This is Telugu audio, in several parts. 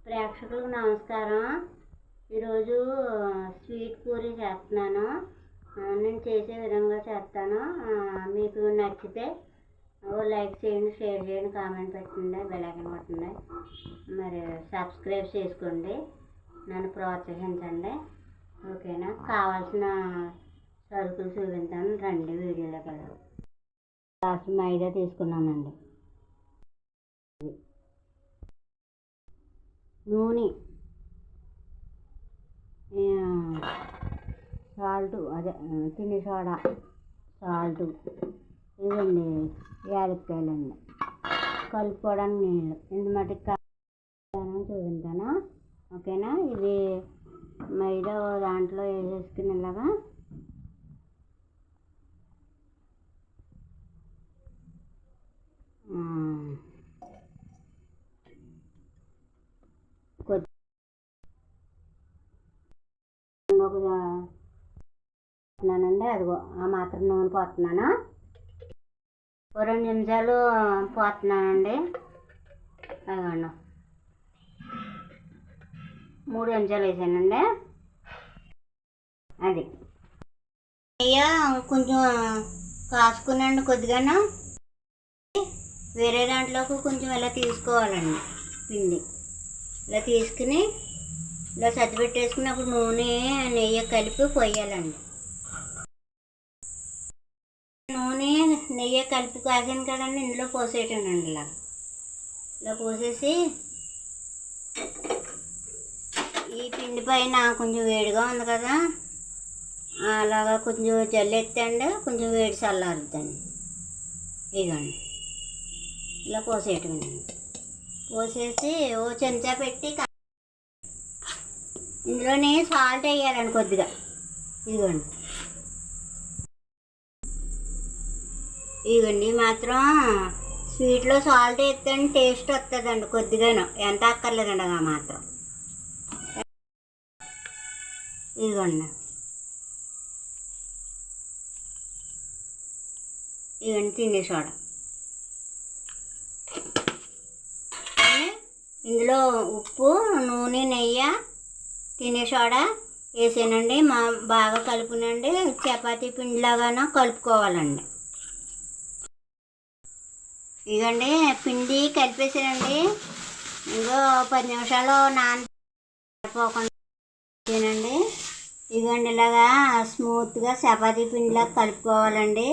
ప్రేక్షకులకు నమస్కారం. ఈరోజు స్వీట్ పూరి చేస్తున్నాను. నేను చేసే విధంగా చేస్తాను. మీకు నచ్చితే లైక్ చేయండి, షేర్ చేయండి, కామెంట్ పెట్టండి, బెల్ ఐకాన్ కొట్టండి, మరి సబ్స్క్రైబ్ చేసుకోండి, నన్ను ప్రోత్సహించండి. ఓకేనా? కావాల్సిన సరుకులు చూపించాను, రండి వీడియోలోకి వెళ్దాం. గ్లాసు మైదా తీసుకున్నానండి, నూనె, సాల్ట్, అదే తినే సోడా, సాల్ట్, ఇవ్వండి యాలక్కాయలండి, కలుపుకోవడానికి నీళ్ళు. ఇంత మటుకు చూపించాను. ఓకేనా? ఇది మైదా దాంట్లో వేసేసుకుని ఇలాగా పోతున్నానండి. అదిగో ఆ మాత్రం నూనె పోతున్నాను. 2 నిమిషాలు పోతున్నానండి. అదిగోండి 3 నిమిషాలు వేసానండి. అది అయ్యా కొంచెం కాసుకునండి కొద్దిగాను. వేరే దాంట్లోకి కొంచెం ఇలా తీసుకోవాలండి పిండి. ఇలా తీసుకుని ఇలా సర్ది పెట్టేసుకుని అప్పుడు నూనె నెయ్యి కలిపి పోయాలండి. నూనె నెయ్యి కలిపి కాసాను కదండి, ఇందులో పోసేయటండి. ఇలా పోసేసి ఈ పిండి పైన కొంచెం వేడిగా ఉంది కదా, అలాగా కొంచెం జల్లెత్తండి, కొంచెం వేడి చల్లారుద్దండి. ఇదిగోండి ఇలా పోసేయటండి. పోసేసి ఓ చెంచా పెట్టి ఇందులోనే సాల్ట్ వేయాలండి కొద్దిగా. ఇదిగోండి మాత్రం స్వీట్లో సాల్ట్ వేస్తే టేస్ట్ వస్తుందండి కొద్దిగాను, ఎంత అక్కర్లేదండి. ఆ మాత్రం ఇదిగోండి తినే సోడా. ఇందులో ఉప్పు, నూనె, నెయ్యి, తినే సోడా వేసానండి. బాగా కలుపునండి. చపాతీ పిండిలాగానో కలుపుకోవాలండి. ఇదిగోండి పిండి కలిపేసానండి. ఇంకో 10 నిమిషాలు నానపోకుండా తినండి. ఇదిగోండి ఇలాగా స్మూత్గా చపాతీ పిండిలా కలుపుకోవాలండి.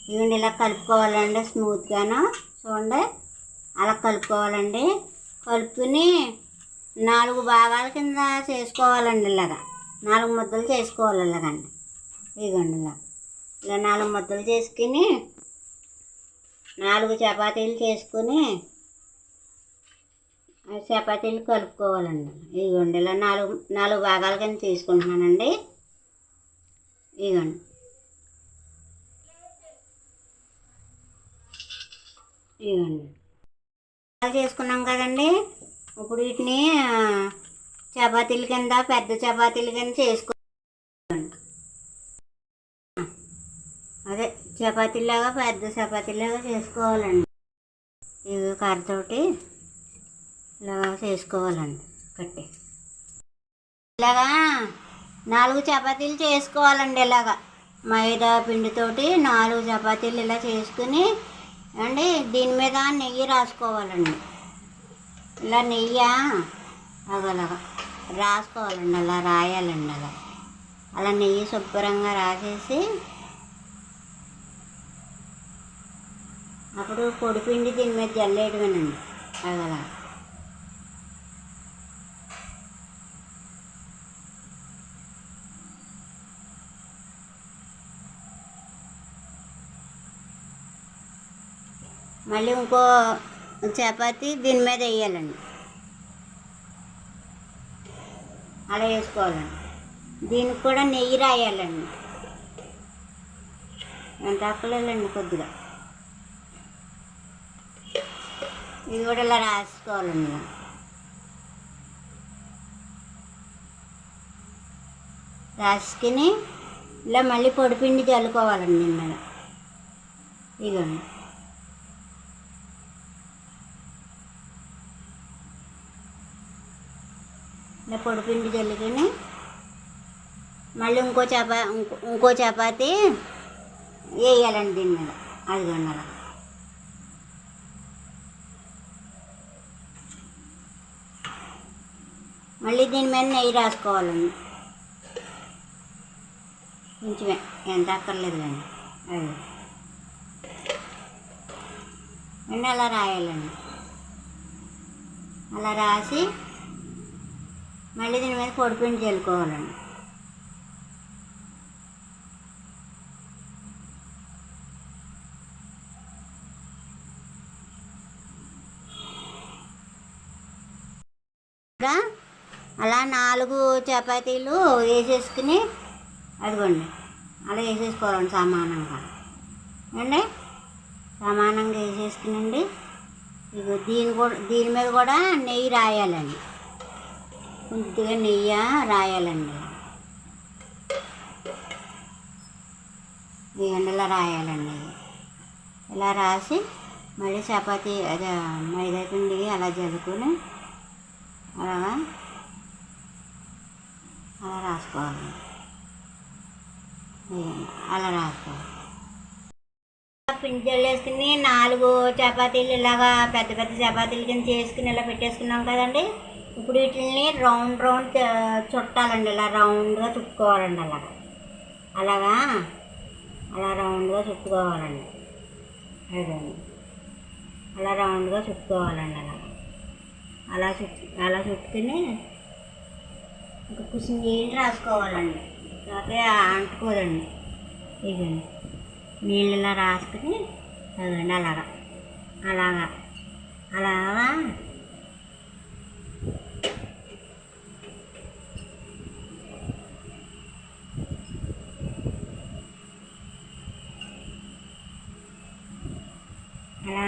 ఇదిగోండి ఇలా కలుపుకోవాలండి స్మూత్గాను. చూడండి అలా కలుపుకోవాలండి. కలుపుకుని 4 భాగాల కింద చేసుకోవాలండి. ఇలాగా 4 ముద్దలు చేసుకోవాలి. ఇలాగండి ఇదిగోండి ఇలా 4 ముద్దలు చేసుకుని 4 చపాతీలు చేసుకుని చపాతీలు కలుపుకోవాలండి. ఇదిగోండి ఇలా 4 భాగాల కింద తీసుకుంటున్నానండి. ఇదిగోండి చేసుకున్నాం కదండి. ఇప్పుడు వీటిని చపాతీల కింద, పెద్ద చపాతీల కింద చేసుకోండి. అదే చపాతీలాగా పెద్ద చపాతీలాగా చేసుకోవాలండి. ఇవి కర్రతోటి ఇలాగా చేసుకోవాలండి. కట్టి ఇలాగా 4 చపాతీలు చేసుకోవాలండి. ఇలాగా మైదా పిండితోటి 4 చపాతీలు ఇలా చేసుకుని అండి దీని మీద నెయ్యి రాసుకోవాలండి. ఇలా నెయ్యి అలాగా రాసుకోవాలండి. అలా రాయాలండి. అలా నెయ్యి శుభ్రంగా రాసేసి అప్పుడు పొడిపిండి దీని మీద జల్లేయడమేనండి. అలా మళ్ళీ ఇంకో చపాతీ దీని మీద వేయాలండి. అలా వేసుకోవాలండి. దీనికి కూడా నెయ్యి రాయాలండి. ఎంత అక్కర్లేదండి కొద్దిగా. ఇది కూడా ఇలా రాసుకోవాలండి. రాసుకుని ఇలా మళ్ళీ పొడిపిండి చల్లుకోవాలండి దీని మీద. ఇదిగోండి ఇలా పొడిపిండి జల్లుకొని మళ్ళీ ఇంకో చపాతీ వేయాలండి దీని మీద. అదిగోండి అలా. మళ్ళీ దీని మీద నెయ్యి రాసుకోవాలండి. కొంచెమే, ఎంత అక్కర్లేదు కానీ. అది అండి అలా రాయాలండి. అలా రాసి మళ్ళీ దీని మీద పొడిపిండి చల్లుకోవాలండి. అలా 4 చపాతీలు వేసేసుకుని అదిగోండి అలా వేసేసుకోవాలండి సమానంగా అండి. సమానంగా వేసేసుకునండి. ఇగో దీని మీద కూడా నెయ్యి రాయాలండి. కొద్దిగా నెయ్యి రాయాలండి. ఈ ఎండలో రాయాలండి. ఇలా రాసి మళ్ళీ చపాతీ అదే మైదా పిండి అలా జల్లుకొని అలాగా అలా రాసుకోవాలి. అలా రాసుకోవాలి. పిండి జల్లేసుకుని 4 చపాతీలు ఇలాగా పెద్ద పెద్ద చపాతీలు కింద చేసుకుని ఇలా పెట్టేసుకున్నాం కదండి. ఇప్పుడు వీటిని రౌండ్ చుట్టాలండి. ఇలా రౌండ్గా చుట్టుకోవాలండి. అలాగా అలా రౌండ్గా చుట్టుకోవాలండి. అదండి అలా రౌండ్గా చుట్టుకోవాలండి. అలా చుట్టుకుని ఇంకా కొంచెం నీళ్ళు రాసుకోవాలండి. లేకపోతే అంటుకోదండి. ఇదండి నీళ్ళు ఇలా రాసుకుని అదండి అలాగా అలాగా అలా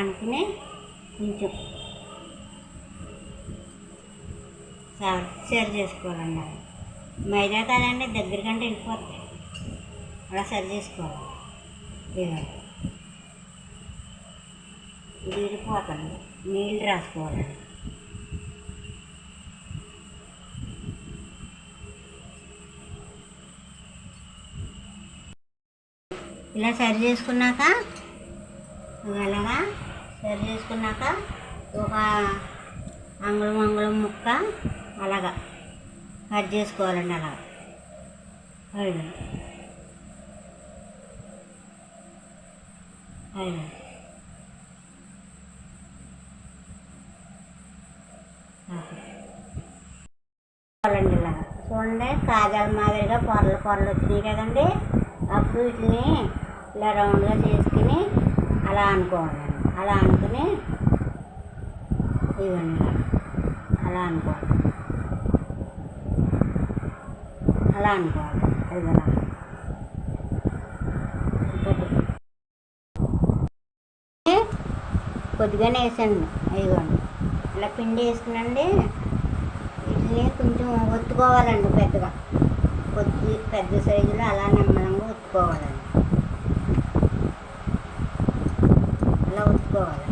అనుకుని కొంచెం సరి చేసుకోవాలండి. మైదా కాదండి, దగ్గరకంటే వెళ్ళిపోతాయి. అలా సరి చేసుకోవాలి. ఇది విడిపోతుంది. నీళ్ళు రాసుకోవాలండి. ఇలా సరి చేసుకున్నాక అలాగా సరి చేసుకున్నాక ఒక అంగుళం ముక్క అలాగా కట్ చేసుకోవాలండి. అలాగా చూడండి ఇలాగా చూడండి. కాజాల మాదిరిగా పొరలు వచ్చినాయి కదండి. అప్పుడు వీటిని ఇలా రౌండ్గా చేసుకుని అలా అనుకోవాలండి. అలా అనుకుని ఇవ్వండి అలా అనుకోవాలి. అది కొద్దిగానే వేసండి. ఇదిగోండి ఇలా పిండి వేసుకునండి. వీటిని కొంచెం ఒత్తుకోవాలండి. పెద్ద సైజులో అలా నెమ్మదంగా ఒత్తుకోవాలండి. అలా ఒత్తుకోవాలి.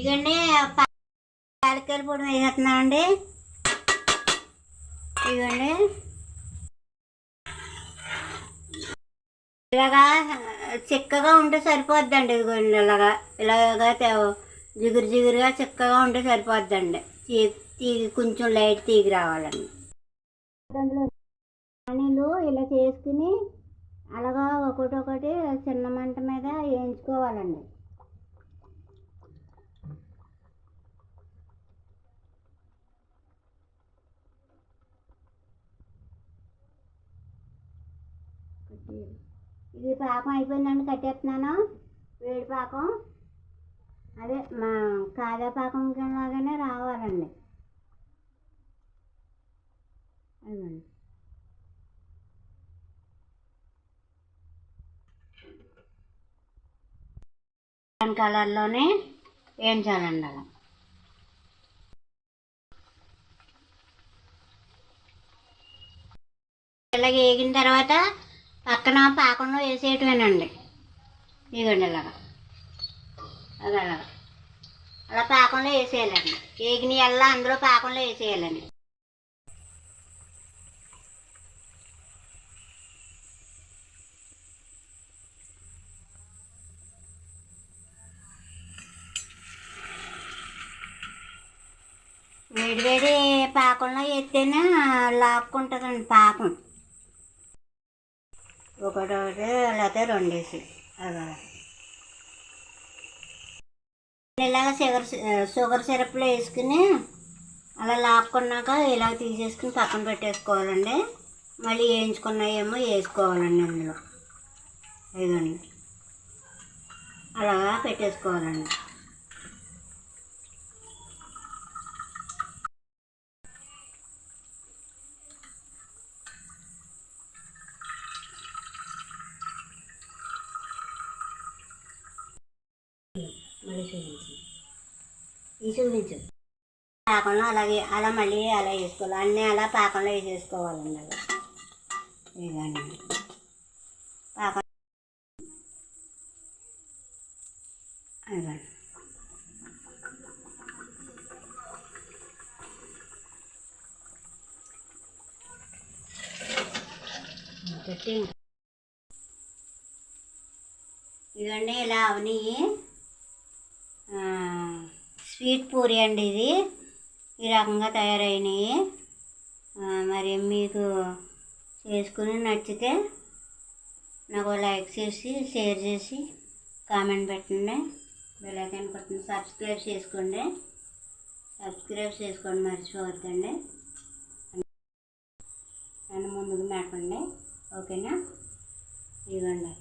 ఇదండి యాలక్కాయల పొడి వేసేస్తున్నానండి. ఇదండి ఇలాగా చిక్కగా ఉంటే సరిపోద్దండి. ఇదిగోండి ఇలాగా జిగురుగా చిక్కగా ఉంటే సరిపోద్దండి. తీగి కొంచెం లైట్ తీగి రావాలండి. నీళ్ళు ఇలా చేసుకుని అలాగా ఒకటి చిన్న మంట మీద వేయించుకోవాలండి. ఇది పాకం అయిపోయిందండి. కట్టేస్తున్నాను. వేడి పాకం అదే మా కాజా పాకం లాగానే రావాలండి. అదండి కలర్లోనే వేయించాలండి. అలా ఇలాగ వేగిన తర్వాత పక్కన పాకంలో వేసేయటమేనండి. ఇదిగోండి ఇలాగా అలాగా అలా పాకంలో వేసేయాలండి. వేగిన అల్లా అందులో పాకంలో వేసేయాలండి. వేడి వేడి పాకంలో వేస్తేనే లాక్కుంటుందండి పాకం. ఒకటి లేకపోతే రెండేసి అలా ఇలాగ షుగర్ సిరప్లో వేసుకుని అలా లాక్కున్నాక ఇలా తీసేసుకుని పక్కన పెట్టేసుకోవాలండి. మళ్ళీ వేయించుకున్నాయేమో వేసుకోవాలండి అందులో. ఇదండి అలాగా పెట్టేసుకోవాలండి. మళ్ళీ చూపించు పాకంలో అలాగే అలా మళ్ళీ అలా వేసుకోవాలి. అన్నీ అలా పాకంలో వేసేసుకోవాలండి. అలా ఇదండి పాకం అదండి. పెట్టి ఇవన్నీ ఇలా అవనివి స్వీట్ పూరి అండి. ఇది ఈ రకంగా తయారైనవి. మరి మీకు చేసుకుని నచ్చితే నాకు లైక్ చేసి షేర్ చేసి కామెంట్ పెట్టండి. బెల్ ఐకాన్ కొట్టండి. సబ్స్క్రైబ్ చేసుకోండి మర్చిపోవద్దండి. నన్ను ముందుకు నడపండి. ఓకేనా? ఇవ్వండి.